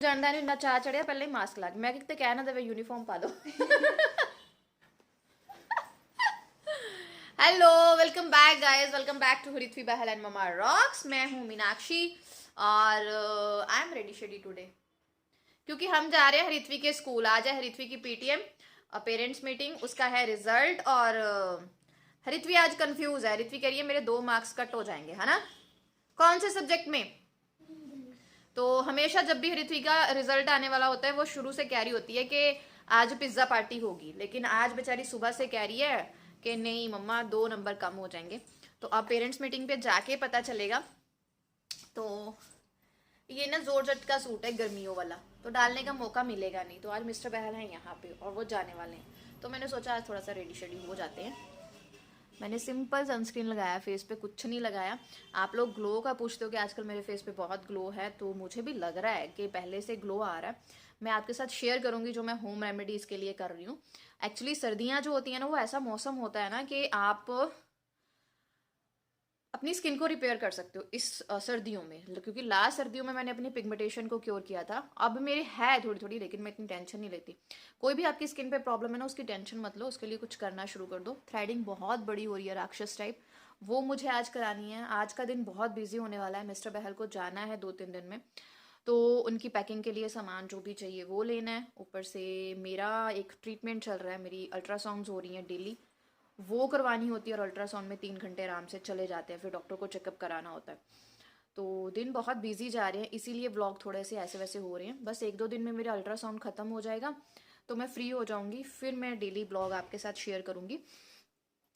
जानदा नहीं ना चाह चढ़िया पहले ही मास्क ला के मैं कितने कहना दे यूनिफॉर्म पा दो। Hello welcome back guys, welcome back to Harithvi Bahl and mama rocks. मैं हूँ मीनाक्षी और I am ready shady today क्योंकि हम जा रहे हैं हरिथवी के स्कूल। आज है हरिथवी की पीटीएम पेरेंट्स मीटिंग, उसका है रिजल्ट और हरिथवी आज कंफ्यूज है। हरिथवी कह रही है मेरे 2 मार्क्स कट हो जाएंगे, है ना? कौन से सब्जेक्ट में? तो हमेशा जब भी हरिथवी का रिजल्ट आने वाला होता है वो शुरू से कह रही होती है कि आज पिज्जा पार्टी होगी, लेकिन आज बेचारी सुबह से कह रही है कि नहीं मम्मा 2 नंबर कम हो जाएंगे। तो अब पेरेंट्स मीटिंग पे जाके पता चलेगा। तो ये ना जोर जट का सूट है गर्मियों वाला, तो डालने का मौका मिलेगा नहीं। तो आज मिस्टर बहल हैं यहाँ पे और वो जाने वाले हैं, तो मैंने सोचा आज थोड़ा सा रेडी शेडी हो जाते हैं। मैंने सिंपल सनस्क्रीन लगाया, फेस पे कुछ नहीं लगाया। आप लोग ग्लो का पूछते हो कि आजकल मेरे फेस पे बहुत ग्लो है, तो मुझे भी लग रहा है कि पहले से ग्लो आ रहा है। मैं आपके साथ शेयर करूंगी जो मैं होम रेमेडीज के लिए कर रही हूँ। एक्चुअली सर्दियाँ जो होती हैं ना, वो ऐसा मौसम होता है ना कि आप अपनी स्किन को रिपेयर कर सकते हो इस सर्दियों में, क्योंकि लास्ट सर्दियों में मैंने अपनी पिगमेंटेशन को क्योर किया था। अब मेरे है थोड़ी थोड़ी, लेकिन मैं इतनी टेंशन नहीं लेती। कोई भी आपकी स्किन पे प्रॉब्लम है ना, उसकी टेंशन मत लो, उसके लिए कुछ करना शुरू कर दो। थ्रेडिंग बहुत बड़ी हो रही है राक्षस टाइप, वो मुझे आज करानी है। आज का दिन बहुत बिजी होने वाला है, मिस्टर बहल को जाना है 2-3 दिन में, तो उनकी पैकिंग के लिए सामान जो भी चाहिए वो लेना है। ऊपर से मेरा एक ट्रीटमेंट चल रहा है, मेरी अल्ट्रासाउंड्स हो रही हैं डेली, वो करवानी होती है और अल्ट्रासाउंड में 3 घंटे आराम से चले जाते हैं, फिर डॉक्टर को चेकअप कराना होता है। तो दिन बहुत बिजी जा रहे हैं, इसीलिए व्लॉग थोड़े से ऐसे वैसे हो रहे हैं। बस 1-2 दिन में मेरा अल्ट्रासाउंड ख़त्म हो जाएगा तो मैं फ्री हो जाऊंगी, फिर मैं डेली ब्लॉग आपके साथ शेयर करूंगी।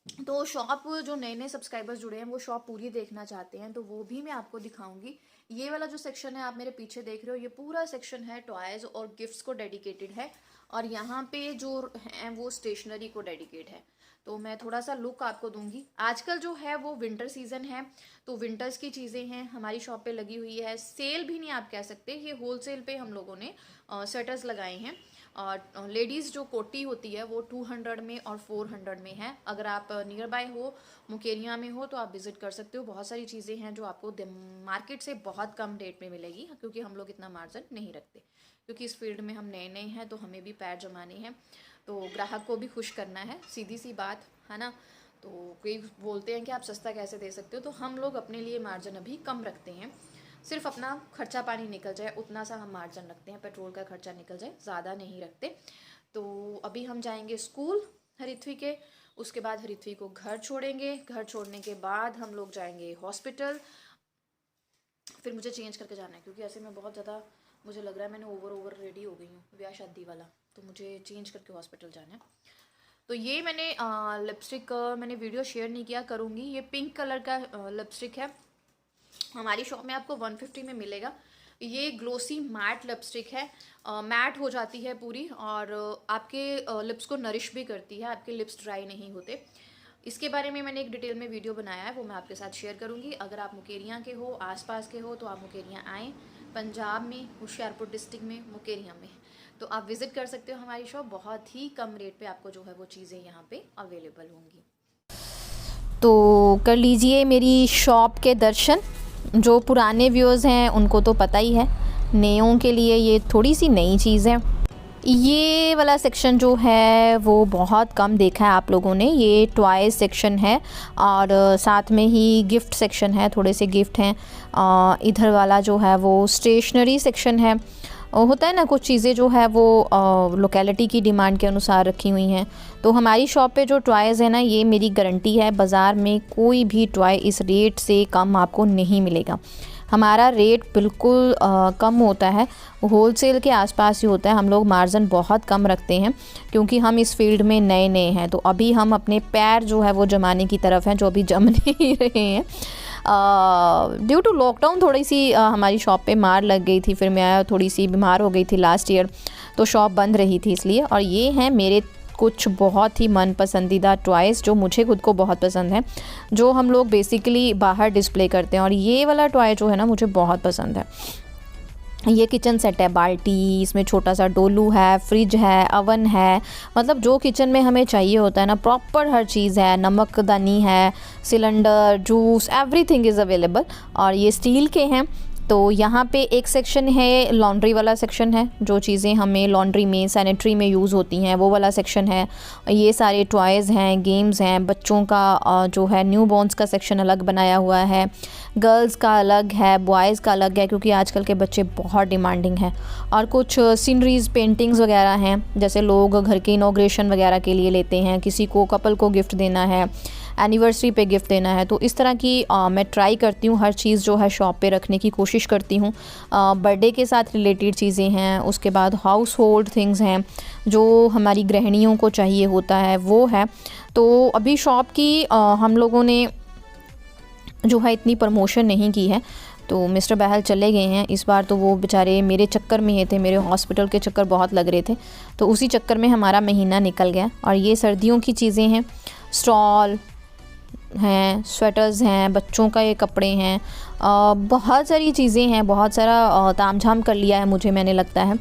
तो शॉप जो नए नए सब्सक्राइबर्स जुड़े हैं वो शॉप पूरी देखना चाहते हैं तो वो भी मैं आपको दिखाऊंगी। ये वाला जो सेक्शन है आप मेरे पीछे देख रहे हो, ये पूरा सेक्शन है टॉयज और गिफ्ट्स को डेडिकेटेड है, और यहाँ पे जो है वो स्टेशनरी को डेडिकेट है। तो मैं थोड़ा सा लुक आपको दूंगी। आजकल जो है वो विंटर सीजन है, तो विंटर्स की चीज़ें हैं हमारी शॉप पे लगी हुई है। सेल भी नहीं आप कह सकते, ये होलसेल पे हम लोगों ने स्वेटर्स लगाए हैं। और लेडीज़ जो कोटी होती है वो 200 में और 400 में है। अगर आप नियर बाय हो, मुकेरिया में हो, तो आप विजिट कर सकते हो। बहुत सारी चीज़ें हैं जो आपको मार्केट से बहुत कम रेट में मिलेगी, क्योंकि हम लोग इतना मार्जिन नहीं रखते, क्योंकि इस फील्ड में हम नए नए हैं तो हमें भी पैर जमाने हैं, तो ग्राहक को भी खुश करना है, सीधी सी बात है ना। तो कोई बोलते हैं कि आप सस्ता कैसे दे सकते हो, तो हम लोग अपने लिए मार्जिन अभी कम रखते हैं। सिर्फ अपना खर्चा पानी निकल जाए उतना सा हम मार्जिन रखते हैं, पेट्रोल का खर्चा निकल जाए, ज़्यादा नहीं रखते। तो अभी हम जाएंगे स्कूल हरिथवी के, उसके बाद हरिथवी को घर छोड़ेंगे। घर छोड़ने के बाद हम लोग जाएंगे हॉस्पिटल, फिर मुझे चेंज करके जाना है, क्योंकि ऐसे में बहुत ज़्यादा मुझे लग रहा है मैंने ओवर रेडी हो गई हूँ ब्याह शादी वाला, तो मुझे चेंज करके हॉस्पिटल जाना है। तो ये मैंने लिपस्टिक मैंने वीडियो शेयर नहीं किया, करूँगी। ये पिंक कलर का लिपस्टिक है, हमारी शॉप में आपको 150 में मिलेगा। ये ग्लोसी मैट लिपस्टिक है, मैट हो जाती है पूरी और आपके लिप्स को नरिश भी करती है, आपके लिप्स ड्राई नहीं होते। इसके बारे में मैंने एक डिटेल में वीडियो बनाया है, वो मैं आपके साथ शेयर करूंगी। अगर आप मुकेरिया के हो, आसपास के हो, तो आप मुकेरिया आएँ। पंजाब में होशियारपुर डिस्ट्रिक्ट में मुकेरिया में, तो आप विज़िट कर सकते हो हमारी शॉप। बहुत ही कम रेट पे आपको जो है वो चीज़ें यहाँ पे अवेलेबल होंगी। तो कर लीजिए मेरी शॉप के दर्शन। जो पुराने व्यूअर्स हैं उनको तो पता ही है, नयों के लिए ये थोड़ी सी नई चीज़ है। ये वाला सेक्शन जो है वो बहुत कम देखा है आप लोगों ने। ये टॉयज़ सेक्शन है और साथ में ही गिफ्ट सेक्शन है, थोड़े से गिफ्ट हैं। इधर वाला जो है वो स्टेशनरी सेक्शन है। होता है ना कुछ चीज़ें जो है वो लोकेलिटी की डिमांड के अनुसार रखी हुई हैं। तो हमारी शॉप पे जो टॉयज़ है ना, ये मेरी गारंटी है, बाज़ार में कोई भी टॉय इस रेट से कम आपको नहीं मिलेगा। हमारा रेट बिल्कुल कम होता है, होलसेल के आसपास ही होता है। हम लोग मार्जिन बहुत कम रखते हैं, क्योंकि हम इस फील्ड में नए नए हैं। तो अभी हम अपने पैर जो है वो जमाने की तरफ हैं, जो अभी जम नहीं रहे हैं। ड्यू टू लॉकडाउन थोड़ी सी हमारी शॉप पे मार लग गई थी, फिर मैं थोड़ी सी बीमार हो गई थी लास्ट ईयर, तो शॉप बंद रही थी इसलिए। और ये हैं मेरे कुछ बहुत ही मन पसंदीदा टॉयज़ जो मुझे खुद को बहुत पसंद है, जो हम लोग बेसिकली बाहर डिस्प्ले करते हैं। और ये वाला टॉय जो है ना मुझे बहुत पसंद है। ये किचन सेट है, बाल्टी, इसमें छोटा सा डोलू है, फ्रिज है, अवन है, मतलब जो किचन में हमें चाहिए होता है ना प्रॉपर हर चीज़ है। नमकदानी है, cylinder, juice, everything is available. और ये स्टील के हैं, तो यहाँ पे एक सेक्शन है लॉन्ड्री वाला सेक्शन है, जो चीज़ें हमें लॉन्ड्री में सैनिटरी में यूज़ होती हैं वो वाला सेक्शन है। ये सारे टॉयज़ हैं, गेम्स हैं, बच्चों का जो है न्यू बॉर्न्स का सेक्शन अलग बनाया हुआ है, गर्ल्स का अलग है, बॉयज़ का अलग है, क्योंकि आजकल के बच्चे बहुत डिमांडिंग हैं। और कुछ सीनरीज़, पेंटिंग्स वगैरह हैं, जैसे लोग घर के इनॉग्रेशन वगैरह के लिए लेते हैं, किसी को कपल को गिफ्ट देना है, एनिवर्सरी पे गिफ्ट देना है, तो इस तरह की मैं ट्राई करती हूँ हर चीज़ जो है शॉप पे रखने की कोशिश करती हूँ। बर्थडे के साथ रिलेटेड चीज़ें हैं, उसके बाद हाउस होल्ड थिंग्स हैं जो हमारी गृहिणियों को चाहिए होता है वो है। तो अभी शॉप की हम लोगों ने जो है इतनी प्रमोशन नहीं की है, तो मिस्टर बहल चले गए हैं इस बार, तो वो बेचारे मेरे चक्कर में ही थे, मेरे हॉस्पिटल के चक्कर बहुत लग रहे थे, तो उसी चक्कर में हमारा महीना निकल गया। और ये सर्दियों की चीज़ें हैं, स्टॉल हैं, स्वेटर्स हैं, बच्चों का ये कपड़े हैं, बहुत सारी चीज़ें हैं, बहुत सारा तामझाम कर लिया है मुझे, मैंने लगता है,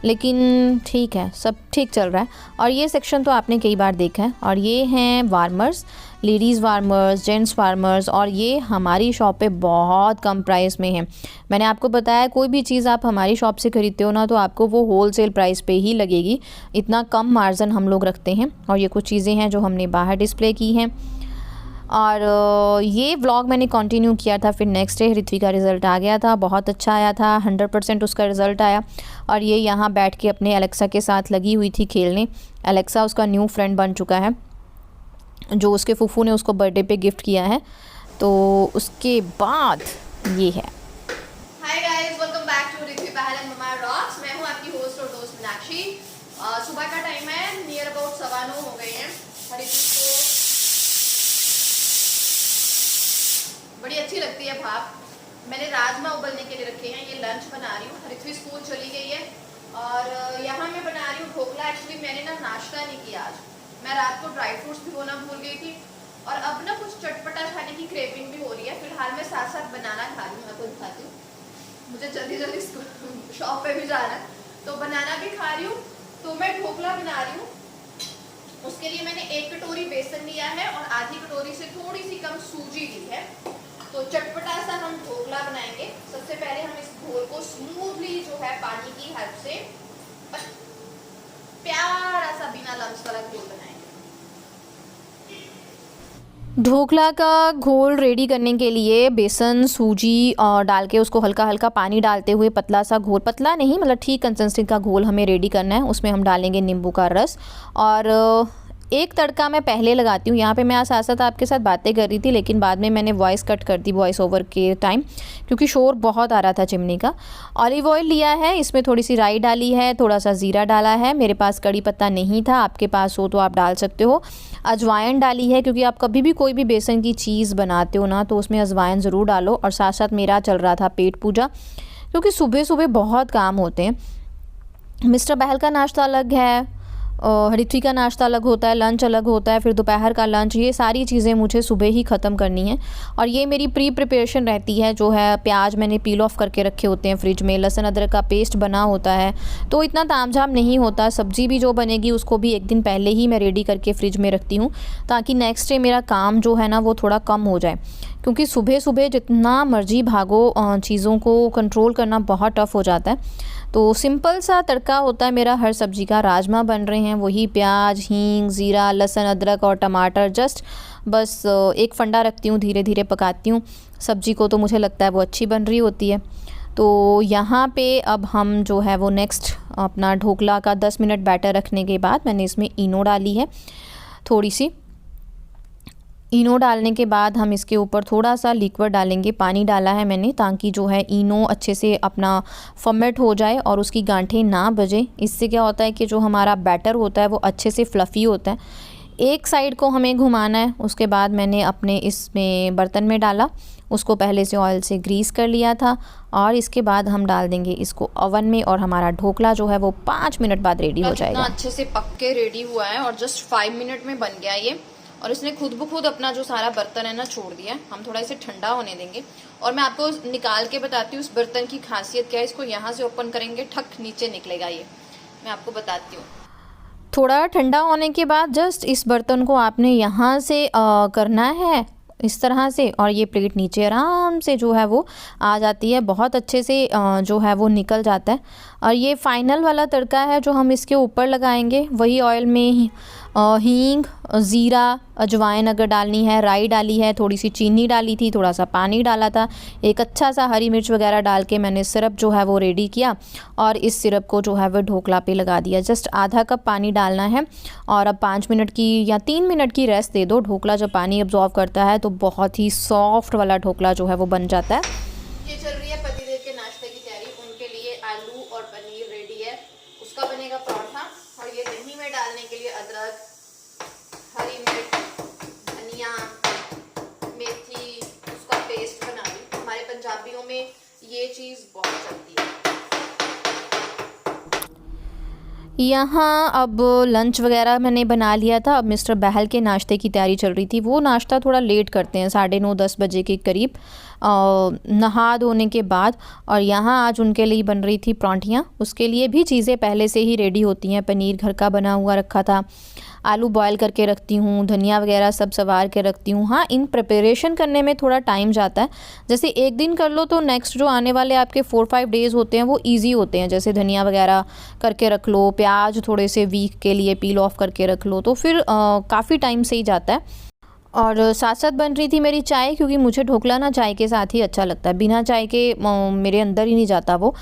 लेकिन ठीक है, सब ठीक चल रहा है। और ये सेक्शन तो आपने कई बार देखा है। और ये हैं warmers, ladies warmers, gents warmers, और ये हमारी शॉप पे बहुत कम प्राइस में है। मैंने आपको बताया कोई भी चीज़ आप हमारी शॉप से ख़रीदते हो ना, तो आपको वो होल सेल प्राइस पे ही लगेगी, इतना कम मार्जिन हम लोग रखते हैं। और ये कुछ चीज़ें हैं जो हमने बाहर डिस्प्ले की हैं। और ये व्लॉग मैंने कंटिन्यू किया था, फिर नेक्स्ट डे ऋत्विक का रिज़ल्ट आ गया था, बहुत अच्छा आया था, 100% उसका रिज़ल्ट आया। और ये यहाँ बैठ के अपने एलेक्सा के साथ लगी हुई थी खेलने। एलेक्सा उसका न्यू फ्रेंड बन चुका है, जो उसके फूफू ने उसको बर्थडे पे गिफ्ट किया है। तो उसके बाद ये है। Hi guys, welcome back to Ritvik Bahl and mama rocks. मैं हूँ आपकी होस्ट और दोस्त मीनाक्षी। सुबह का टाइम है, नियर अबाउट 9:15 हो गए हैं। ऋत्विक को बड़ी अच्छी लगती है भाप। मैंने राजमा उबलने के लिए रखे हैं, ये लंच बना रही हूँ। ऋत्विक स्कूल चली गई है और यहाँ मैं बना रही हूँ ढोकला। एक्चुअली मैंने ना नाश्ता नहीं किया आज, मैं रात को ड्राई फ्रूट्स भिगोना भूल गई थी और अब ना कुछ चटपटा खाने की क्रेविंग भी हो रही है। फिलहाल मैं साथ साथ बनाना खा रही हूँ, मैं आपको दिखाती हूँ, मुझे जल्दी जल्दी शॉप पे भी जाना है, तो बनाना भी खा रही हूँ। तो मैं ढोकला बना रही हूँ, उसके लिए मैंने 1 कटोरी बेसन लिया है और आधी कटोरी से थोड़ी सी कम सूजी ली है। तो चटपटा सा हम ढोकला बनाएंगे। सबसे पहले हम इस घोल को स्मूथली जो है पानी की हेल्प से प्यारा सा बिना लम्स वाला घोल बनाएंगे। ढोकला का घोल रेडी करने के लिए बेसन, सूजी और डाल के उसको हल्का हल्का पानी डालते हुए पतला सा घोल, पतला नहीं मतलब ठीक कंसिस्टेंसी का घोल हमें रेडी करना है। उसमें हम डालेंगे नींबू का रस और एक तड़का मैं पहले लगाती हूँ। यहाँ पे मैं साथ साथ आपके साथ बातें कर रही थी, लेकिन बाद में मैंने वॉइस कट कर दी वॉइस ओवर के टाइम, क्योंकि शोर बहुत आ रहा था चिमनी का। ऑलिव ऑयल लिया है, इसमें थोड़ी सी राई डाली है, थोड़ा सा ज़ीरा डाला है। मेरे पास कड़ी पत्ता नहीं था, आपके पास हो तो आप डाल सकते हो। अजवाइन डाली है, क्योंकि आप कभी भी कोई भी बेसन की चीज़ बनाते हो ना, तो उसमें अजवाइन ज़रूर डालो। और साथ साथ मेरा चल रहा था पेट पूजा, क्योंकि सुबह सुबह बहुत काम होते हैं। मिस्टर बहल का नाश्ता अलग है, ऋत्विक का नाश्ता अलग होता है, लंच अलग होता है, फिर दोपहर का लंच, ये सारी चीज़ें मुझे सुबह ही ख़त्म करनी है। और ये मेरी प्री प्रिपरेशन रहती है, जो है प्याज मैंने पील ऑफ करके रखे होते हैं फ्रिज में, लहसुन अदरक का पेस्ट बना होता है, तो इतना तामझाम नहीं होता। सब्ज़ी भी जो बनेगी उसको भी एक दिन पहले ही मैं रेडी करके फ्रिज में रखती हूँ, ताकि नेक्स्ट डे मेरा काम जो है ना वो थोड़ा कम हो जाए। क्योंकि सुबह सुबह जितना मर्जी भागो, चीज़ों को कंट्रोल करना बहुत टफ़ हो जाता है। तो सिंपल सा तड़का होता है मेरा हर सब्ज़ी का। राजमा बन रहे हैं, वही प्याज, हींग, ज़ीरा, लहसुन अदरक और टमाटर, जस्ट बस एक फंडा रखती हूँ, धीरे धीरे पकाती हूँ सब्ज़ी को, तो मुझे लगता है वो अच्छी बन रही होती है। तो यहाँ पे अब हम जो है वो नेक्स्ट अपना ढोकला का 10 मिनट बैटर रखने के बाद मैंने इसमें इनो डाली है, थोड़ी सी इनो डालने के बाद हम इसके ऊपर थोड़ा सा लिक्विड डालेंगे, पानी डाला है मैंने, ताकि जो है इनो अच्छे से अपना फर्मेंट हो जाए और उसकी गांठें ना बजे। इससे क्या होता है कि जो हमारा बैटर होता है वो अच्छे से फ्लफ़ी होता है। एक साइड को हमें घुमाना है। उसके बाद मैंने अपने इसमें बर्तन में डाला, उसको पहले से ऑयल से ग्रीस कर लिया था, और इसके बाद हम डाल देंगे इसको ओवन में, और हमारा ढोकला जो है वो 5 मिनट बाद रेडी हो जाएगा। अच्छे से पक के रेडी हुआ है और जस्ट 5 मिनट में बन गया ये। और इसने खुद ब खुद अपना जो सारा बर्तन है ना छोड़ दिया है। हम थोड़ा इसे ठंडा होने देंगे और मैं आपको निकाल के बताती हूँ इस बर्तन की खासियत क्या है। इसको यहाँ से ओपन करेंगे, ठक नीचे निकलेगा, ये मैं आपको बताती हूँ। थोड़ा ठंडा होने के बाद जस्ट इस बर्तन को आपने यहाँ से करना है इस तरह से, और ये प्लेट नीचे आराम से जो है वो आ जाती है, बहुत अच्छे से जो है वो निकल जाता है। और ये फाइनल वाला तड़का है जो हम इसके ऊपर लगाएंगे। वही ऑयल में हींग, ज़ीरा, अजवाइन अगर डालनी है, राई डाली है, थोड़ी सी चीनी डाली थी, थोड़ा सा पानी डाला था, एक अच्छा सा हरी मिर्च वगैरह डाल के मैंने सिरप जो है वो रेडी किया और इस सिरप को जो है वो ढोकला पे लगा दिया। जस्ट आधा कप पानी डालना है और अब 5 मिनट की या 3 मिनट की रेस्ट दे दो। ढोकला जब पानी अब्जॉर्व करता है तो बहुत ही सॉफ्ट वाला ढोकला जो है वो बन जाता है। ये चल रही है पतिदेव के नाश्ते की तैयारी। उनके लिए आलू और पनीर रेडी है, उसका बनेगा पराठा। और ये दही में डालने के लिए अदरक, हरी मिर्च, धनिया, मेथी, उसका पेस्ट बना रही। हमारे पंजाबियों में ये चीज़ बहुत चलती है। यहाँ अब लंच वगैरह मैंने बना लिया था। अब मिस्टर बहल के नाश्ते की तैयारी चल रही थी। वो नाश्ता थोड़ा लेट करते हैं, 9:30-10 बजे के करीब नहा धोने के बाद। और यहाँ आज उनके लिए बन रही थी परांठियाँ। उसके लिए भी चीज़ें पहले से ही रेडी होती हैं। पनीर घर का बना हुआ रखा था, आलू बॉयल करके रखती हूँ, धनिया वगैरह सब सवार के रखती हूँ। हाँ, इन प्रिपरेशन करने में थोड़ा टाइम जाता है। जैसे एक दिन कर लो तो नेक्स्ट जो आने वाले आपके 4-5 डेज़ होते हैं वो ईजी होते हैं। जैसे धनिया वगैरह करके रख लो, प्याज थोड़े से वीक के लिए पील ऑफ करके रख लो, तो फिर काफ़ी टाइम से ही जाता है। और साथ साथ बन रही थी मेरी चाय, क्योंकि मुझे ढोकला ना चाय के साथ ही अच्छा लगता है, बिना चाय के मेरे अंदर ही नहीं जाता वो।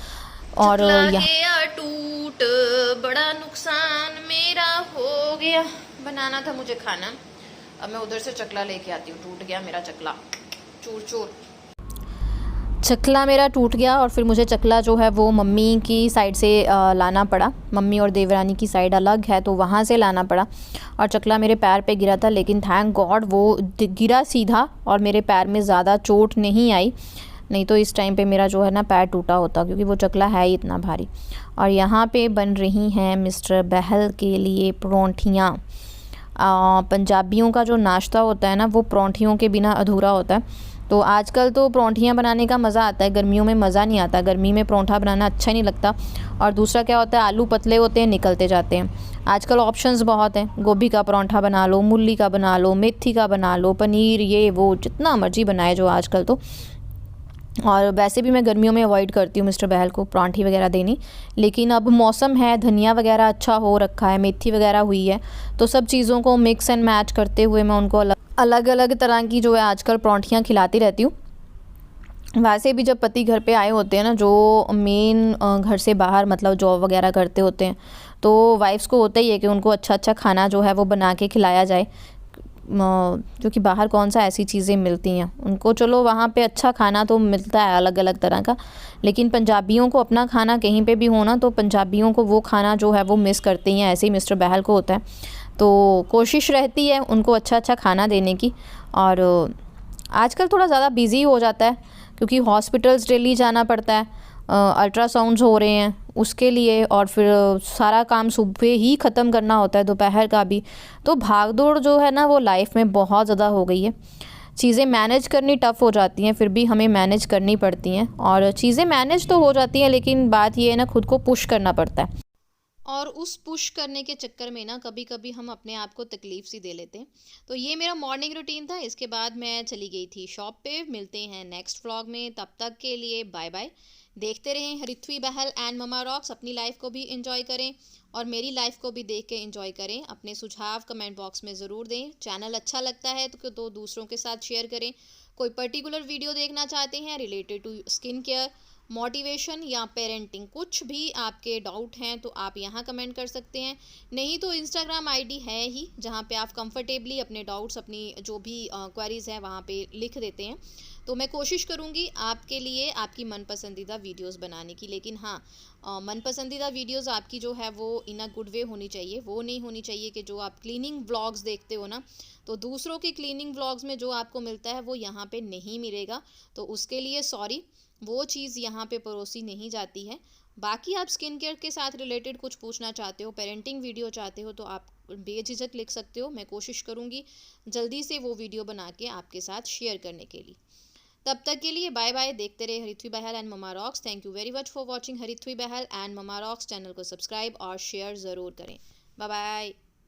और यहाँ टूट बड़ा नुकसान मेरा हो गया। बनाना था मुझे खाना, अब मैं उधर से चकला लेके आती हूँ। टूट गया मेरा चकला, चूर चूर। चकला मेरा टूट गया और फिर मुझे चकला जो है वो मम्मी की साइड से लाना पड़ा। मम्मी और देवरानी की साइड अलग है तो वहाँ से लाना पड़ा। और चकला मेरे पैर पे गिरा था, लेकिन थैंक गॉड वो गिरा सीधा और मेरे पैर में ज़्यादा चोट नहीं आई, नहीं तो इस टाइम पे मेरा जो है ना पैर टूटा होता, क्योंकि वो चकला है ही इतना भारी। और यहाँ पे बन रही हैं मिस्टर बहल के लिए परांठियाँ। पंजाबियों का जो नाश्ता होता है ना वो परांठियों के बिना अधूरा होता है। तो आजकल तो परांठियाँ बनाने का मज़ा आता है, गर्मियों में मज़ा नहीं आता। गर्मी में परांठा बनाना अच्छा नहीं लगता। और दूसरा क्या होता है, आलू पतले होते हैं, निकलते जाते हैं। आजकल ऑप्शंस बहुत हैं, गोभी का परांठा बना लो, मूली का बना लो, मेथी का बना लो, पनीर, ये वो जितना मर्जी बनाए जो आजकल तो। और वैसे भी मैं गर्मियों में अवॉइड करती हूँ मिस्टर बहल को परांठी वगैरह देनी। लेकिन अब मौसम है, धनिया वगैरह अच्छा हो रखा है, मेथी वगैरह हुई है, तो सब चीज़ों को मिक्स एंड मैच करते हुए मैं उनको अलग अलग तरह की जो है आजकल परांठियाँ खिलाती रहती हूँ। वैसे भी जब पति घर पे आए होते हैं ना, जो मेन घर से बाहर मतलब जॉब वगैरह करते होते हैं, तो वाइफ्स को होता ही है कि उनको अच्छा अच्छा खाना जो है वो बना के खिलाया जाए, क्योंकि बाहर कौन सा ऐसी चीज़ें मिलती हैं उनको। चलो वहाँ पे अच्छा खाना तो मिलता है अलग अलग तरह का, लेकिन पंजाबियों को अपना खाना कहीं पे भी होना तो पंजाबियों को वो खाना जो है वो मिस करते हैं। ऐसे ही मिस्टर बहल को होता है, तो कोशिश रहती है उनको अच्छा अच्छा खाना देने की। और आजकल थोड़ा ज़्यादा बिज़ी हो जाता है, क्योंकि हॉस्पिटल्स डेली जाना पड़ता है, अल्ट्रासाउंड्स हो रहे हैं उसके लिए, और फिर सारा काम सुबह ही ख़त्म करना होता है, दोपहर का भी। तो भाग दौड़ जो है ना वो लाइफ में बहुत ज़्यादा हो गई है। चीज़ें मैनेज करनी टफ़ हो जाती हैं, फिर भी हमें मैनेज करनी पड़ती हैं। और चीज़ें मैनेज तो हो जाती हैं, लेकिन बात ये है ना, खुद को पुश करना पड़ता है। और उस पुश करने के चक्कर में ना कभी कभी हम अपने आप को तकलीफ सी दे लेते हैं। तो ये मेरा मॉर्निंग रूटीन था। इसके बाद मैं चली गई थी शॉप पे। मिलते हैं नेक्स्ट व्लॉग में, तब तक के लिए बाय बाय। देखते रहें Harithvi Bahl and mama rocks. अपनी लाइफ को भी एंजॉय करें और मेरी लाइफ को भी देख के एंजॉय करें। अपने सुझाव कमेंट बॉक्स में ज़रूर दें। चैनल अच्छा लगता है तो दूसरों के साथ शेयर करें। कोई पर्टिकुलर वीडियो देखना चाहते हैं related to skin care, motivation या पेरेंटिंग, कुछ भी आपके डाउट हैं तो आप यहाँ कमेंट कर सकते हैं। नहीं तो इंस्टाग्राम आईडी है ही, जहाँ पे आप कंफर्टेबली अपने डाउट्स, अपनी जो भी क्वेरीज़ हैं वहाँ पे लिख देते हैं। तो मैं कोशिश करूँगी आपके लिए आपकी मन पसंदीदा वीडियोस बनाने की। लेकिन हाँ, मन पसंदीदा वीडियोस आपकी जो है वो इन अ गुड वे होनी चाहिए। वो नहीं होनी चाहिए कि जो आप क्लीनिंग व्लॉग्स देखते हो ना, तो दूसरों के क्लीनिंग व्लॉग्स में जो आपको मिलता है वो यहाँ पे नहीं मिलेगा। तो उसके लिए सॉरी, वो चीज़ यहाँ पे परोसी नहीं जाती है। बाकी आप स्किन केयर के साथ रिलेटेड कुछ पूछना चाहते हो, पेरेंटिंग वीडियो चाहते हो, तो आप बेझिझक लिख सकते हो। मैं कोशिश करूँगी जल्दी से वो वीडियो बना के आपके साथ शेयर करने के लिए। तब तक के लिए बाय बाय। देखते रहे Harithvi Bahl and mama rocks. Thank you very much for watching Harithvi Bahl and mama rocks. Channel को सब्सक्राइब और शेयर ज़रूर करें। बाय बाय।